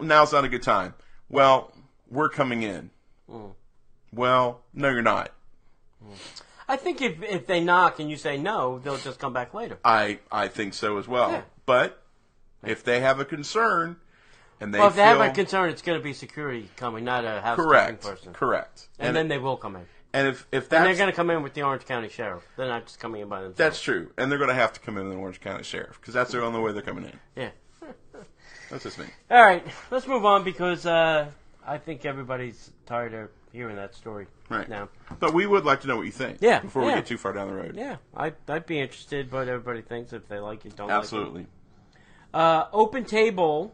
S2: now's not a good time. Well, we're coming in. Well, no, you're not.
S1: I think if they knock and you say no, they'll just come back later.
S2: I think so as well.
S1: Yeah.
S2: But if they have a concern and they
S1: if they have a concern, it's going to be security coming, not a housekeeping person.
S2: Correct.
S1: And then they will come in.
S2: And if that's...
S1: And they're going to come in with the Orange County Sheriff. They're not just coming in by themselves.
S2: That's true. And they're going to have to come in with the Orange County Sheriff because that's the only way they're coming in.
S1: Yeah.
S2: That's just me.
S1: All right. Let's move on because I think everybody's tired of hearing that story now.
S2: But we would like to know what you think before we get too far down the road.
S1: Yeah. I'd be interested what everybody thinks, if they like it, don't
S2: Absolutely.
S1: like it. OpenTable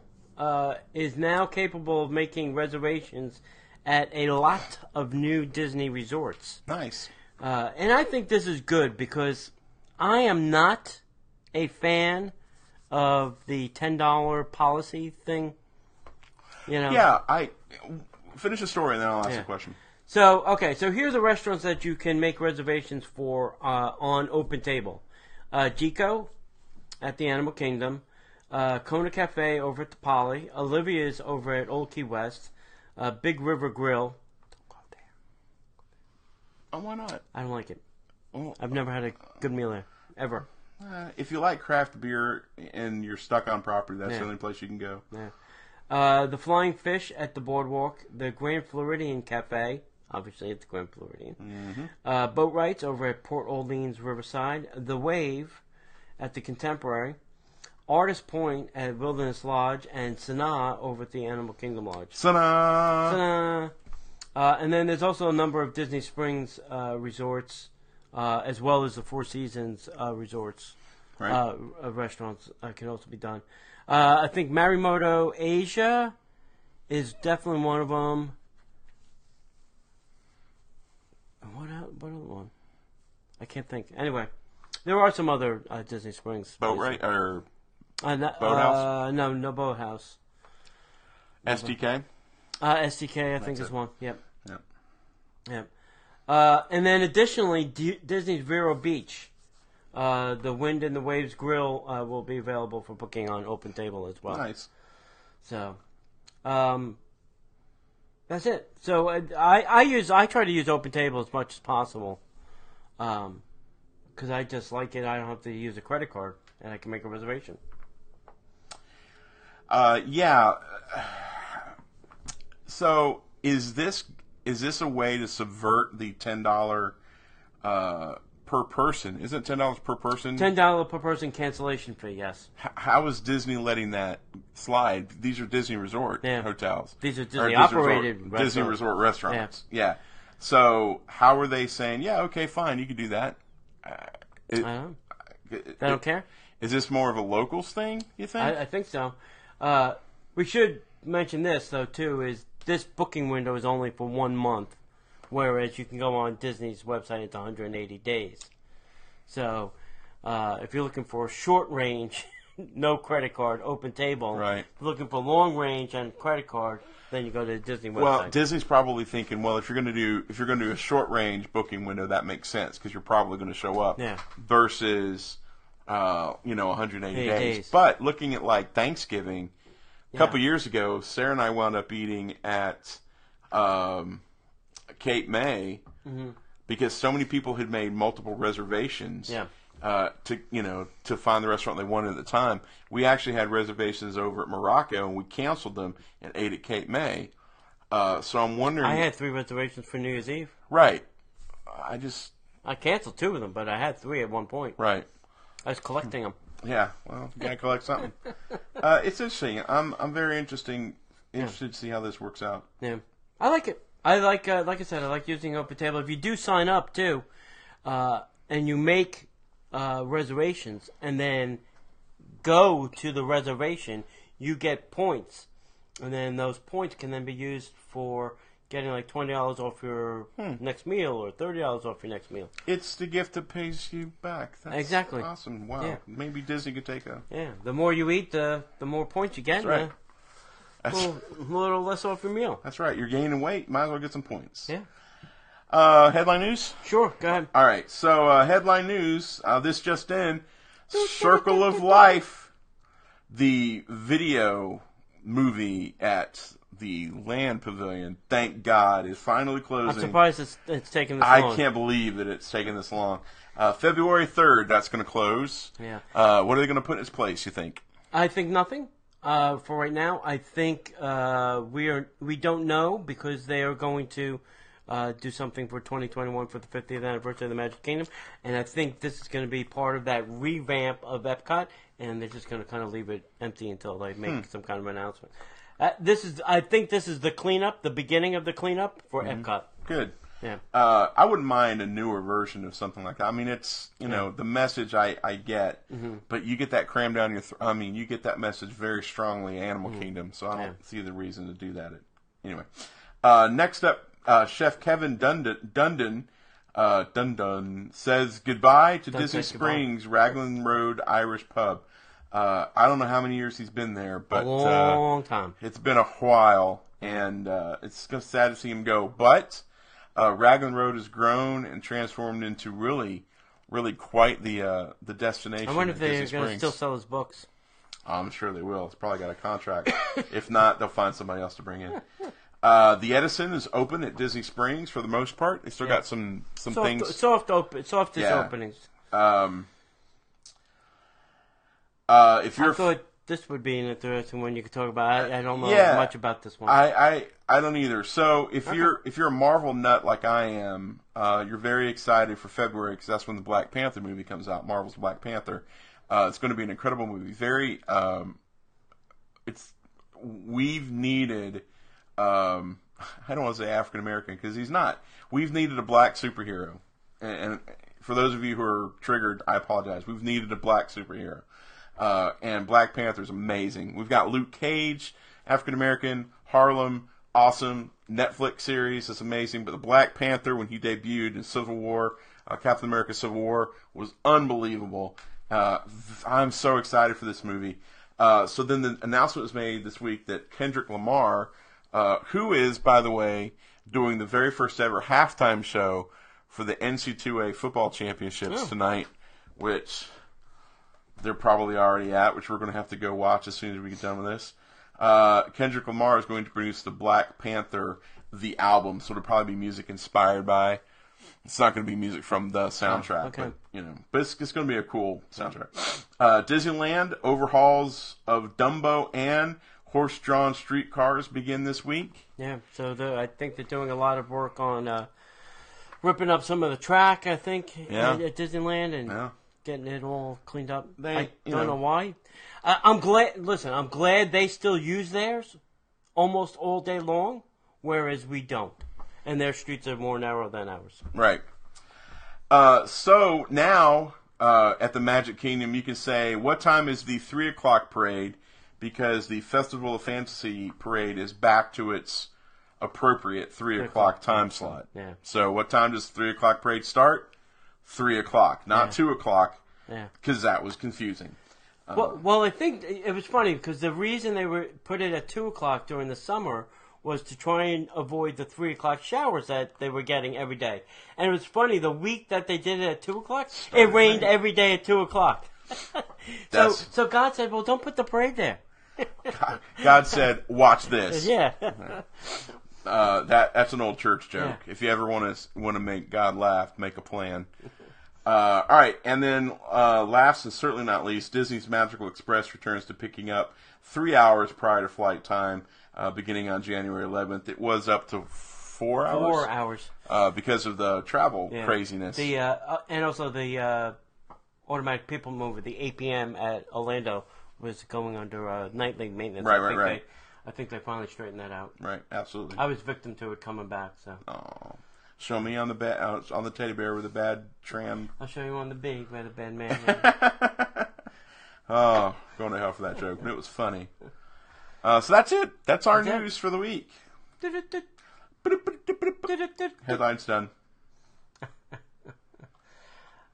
S1: is now capable of making reservations at a lot of new Disney resorts.
S2: Nice.
S1: And I think this is good because I am not a fan of the $10 policy thing. You know?
S2: Yeah, I finish the story and then I'll ask a question.
S1: So, okay, so here are the restaurants that you can make reservations for on OpenTable. Jico at the Animal Kingdom, Kona Cafe over at the Poly, Olivia's over at Old Key West, Big River Grill.
S2: Don't go there. Oh, why not?
S1: I don't like it.
S2: Oh,
S1: I've never had a good meal there, ever.
S2: If you like craft beer and you're stuck on property, that's the only place you can go.
S1: Yeah. The Flying Fish at the Boardwalk, the Grand Floridian Cafe, obviously at the Grand Floridian, Boat Rights over at Port Orleans Riverside, The Wave at the Contemporary, Artist Point at Wilderness Lodge, and Sanaa over at the Animal Kingdom Lodge.
S2: Sanaa!
S1: And then there's also a number of Disney Springs resorts, as well as the Four Seasons resorts.
S2: Right.
S1: Restaurants can also be done. I think Marimoto Asia is definitely one of them. What other one? I can't think. Anyway, there are some other Disney Springs.
S2: Boathouse?
S1: No Boathouse.
S2: SDK?
S1: SDK, I think, is one. Yep.
S2: Yep.
S1: And then additionally, Disney's Vero Beach, the Wind and the Waves Grill will be available for booking on OpenTable as well.
S2: Nice.
S1: So, that's it. So I try to use OpenTable as much as possible, because I just like it. I don't have to use a credit card, and I can make a reservation.
S2: Yeah. So is this a way to subvert the $10 per person? Isn't it $10 per person?
S1: $10 per person cancellation fee. Yes.
S2: How is Disney letting that slide? These are Disney Resort hotels.
S1: These are Disney operated
S2: Disney Resort restaurants. Yeah. So how are they saying? Yeah, okay, fine, you can do that.
S1: I don't know. They don't care.
S2: Is this more of a locals thing? You think?
S1: I think so. We should mention this though too. Is this booking window is only for 1 month, whereas you can go on Disney's website, it's 180 days. So, if you're looking for short range, no credit card, OpenTable.
S2: Right.
S1: If you're looking for long range and credit card, then you go to the Disney website.
S2: Well, Disney's probably thinking, well, if you're going to do a short range booking window, that makes sense because you're probably going to show up.
S1: Yeah.
S2: Versus, 180 days.
S1: days.
S2: But looking at like Thanksgiving, a couple years ago, Sarah and I wound up eating at Cape May because so many people had made multiple reservations.
S1: Yeah.
S2: To find the restaurant they wanted at the time. We actually had reservations over at Morocco, and we canceled them and ate at Cape May. So I'm wondering.
S1: I had 3 reservations for New Year's Eve.
S2: Right.
S1: I canceled 2 of them, but I had 3 at one point.
S2: Right.
S1: I was collecting them.
S2: Yeah. Well, you gotta collect something. It's interesting. I'm very interested to see how this works out.
S1: Yeah. I like it. I like I said, I like using OpenTable. If you do sign up too, and you make reservations and then go to the reservation, you get points, and then those points can then be used for getting like $20 off your next meal or $30 off your next meal.
S2: It's the gift that pays you back. That's
S1: exactly
S2: awesome. Wow. Yeah. Maybe Disney could take a.
S1: Yeah. The more you eat, the more points you get.
S2: That's right.
S1: A little less off your meal.
S2: That's right. You're gaining weight. Might as well get some points.
S1: Yeah.
S2: Headline news?
S1: Sure, go ahead.
S2: All right, so headline news, this just in, Circle of Life, the video movie at the Land Pavilion, thank God, is finally closing.
S1: I'm surprised it's taken this long.
S2: I can't believe that it's taken this long. February 3rd, that's going to close.
S1: Yeah.
S2: What are they going to put in its place, you think?
S1: I think nothing. For right now, I think we don't know because they are going to do something for 2021 for the 50th anniversary of the Magic Kingdom, and I think this is going to be part of that revamp of Epcot, and they're just going to kind of leave it empty until they make some kind of announcement. I think this is the cleanup, the beginning of the cleanup for Epcot.
S2: Good.
S1: Yeah.
S2: I wouldn't mind a newer version of something like that. I mean, it's, the message I get, but you get that crammed down your you get that message very strongly, Animal Kingdom, so I don't see the reason to do that. Anyway. Next up, Chef Kevin Dundon says goodbye to Disney Springs Raglan Road Irish Pub. I don't know how many years he's been there, but
S1: a long time.
S2: It's been a while, and it's sad to see him go. But Raglan Road has grown and transformed into really quite the destination.
S1: I wonder if they're going to still sell his books.
S2: I'm sure they will. It's probably got a contract. If not, they'll find somebody else to bring in. The Edison is open at Disney Springs for the most part. They still got some things.
S1: Soft
S2: Yeah.
S1: openings.
S2: If you're
S1: I thought this would be an interesting one you could talk about. I don't know much about this one.
S2: I don't either. So if you're a Marvel nut like I am, you're very excited for February because that's when the Black Panther movie comes out. Marvel's Black Panther. It's going to be an incredible movie. We've needed. I don't want to say African American because he's not. We've needed a black superhero, and for those of you who are triggered, I apologize. We've needed a black superhero, and Black Panther's amazing. We've got Luke Cage, African American, Harlem, awesome Netflix series. It's amazing. But the Black Panther, when he debuted in Civil War, Captain America: Civil War, was unbelievable. I'm so excited for this movie. So then the announcement was made this week that Kendrick Lamar, who is, by the way, doing the very first ever halftime show for the NC2A football championships tonight, which they're probably already at, which we're going to have to go watch as soon as we get done with this. Kendrick Lamar is going to produce the Black Panther, the album, so it'll probably be music inspired by. It's not going to be music from the soundtrack, but it's going to be a cool soundtrack. Disneyland overhauls of Dumbo and horse-drawn streetcars begin this week.
S1: Yeah, so I think they're doing a lot of work on ripping up some of the track, I think, at Disneyland and getting it all cleaned up. I don't know why. I'm glad they still use theirs almost all day long, whereas we don't. And their streets are more narrow than ours.
S2: Right. So now at the Magic Kingdom, you can say, what time is the 3 o'clock parade? Because the Festival of Fantasy parade is back to its appropriate 3 o'clock time slot.
S1: Yeah.
S2: So what time does the 3 o'clock parade start? 3 o'clock, not 2 o'clock.
S1: Yeah.
S2: Because that was confusing.
S1: Well, I think it was funny because the reason they put it at 2 o'clock during the summer was to try and avoid the 3 o'clock showers that they were getting every day. And it was funny, the week that they did it at 2 o'clock, it rained every day at 2 o'clock. So God said, well, don't put the parade there.
S2: God said, watch this.
S1: Yeah.
S2: That's an old church joke. Yeah. If you ever want to make God laugh, make a plan. All right, and then last and certainly not least, Disney's Magical Express returns to picking up 3 hours prior to flight time. Beginning on January 11th. It was up to 4 hours?
S1: 4 hours.
S2: Because of the travel craziness.
S1: And also the automatic people mover, the 8 p.m. at Orlando, was going under nightly maintenance.
S2: Right.
S1: I think they finally straightened that out.
S2: Right, absolutely.
S1: I was victim to it coming back, so.
S2: Oh. Show me on the teddy bear with a bad tram.
S1: I'll show you on the big where the bad man
S2: Oh, going to hell for that joke. But it was funny. So that's it. That's our news for the week. Headline's done.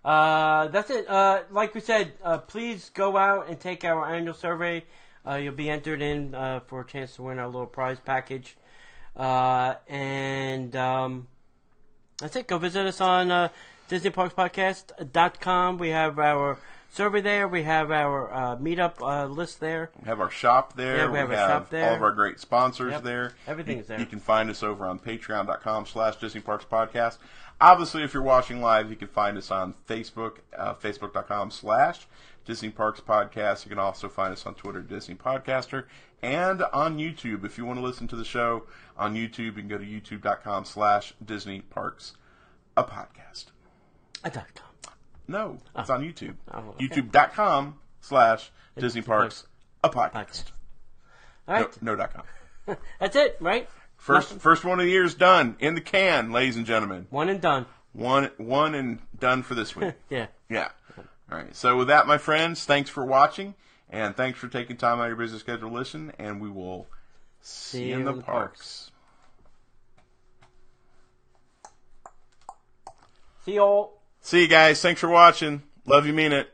S1: That's it. Like we said, please go out and take our annual survey. You'll be entered in for a chance to win our little prize package. And that's it. Go visit us on DisneyParksPodcast.com. We have our survey there. We have our meetup list there.
S2: We have our shop there.
S1: Yeah, we have our shop there.
S2: All of our great sponsors there.
S1: Everything's there.
S2: You can find us over on patreon.com/DisneyParksPodcast. Obviously, if you're watching live, you can find us on Facebook, Facebook.com/DisneyParksPodcast. You can also find us on Twitter, Disney Podcaster, and on YouTube. If you want to listen to the show on YouTube, you can go to youtube.com/DisneyParksApodcast.
S1: .com.
S2: No, it's on YouTube.
S1: Oh, okay.
S2: YouTube.com/DisneyParksApodcast.
S1: All right.
S2: No, .com.
S1: That's it, right?
S2: First one of the year is done. In the can, ladies and gentlemen.
S1: One and done.
S2: One and done for this week.
S1: Yeah.
S2: All right. So with that, my friends, thanks for watching, and thanks for taking time out of your busy schedule to listen, and we will see you in the parks.
S1: See y'all.
S2: See you guys. Thanks for watching. Love you, mean it.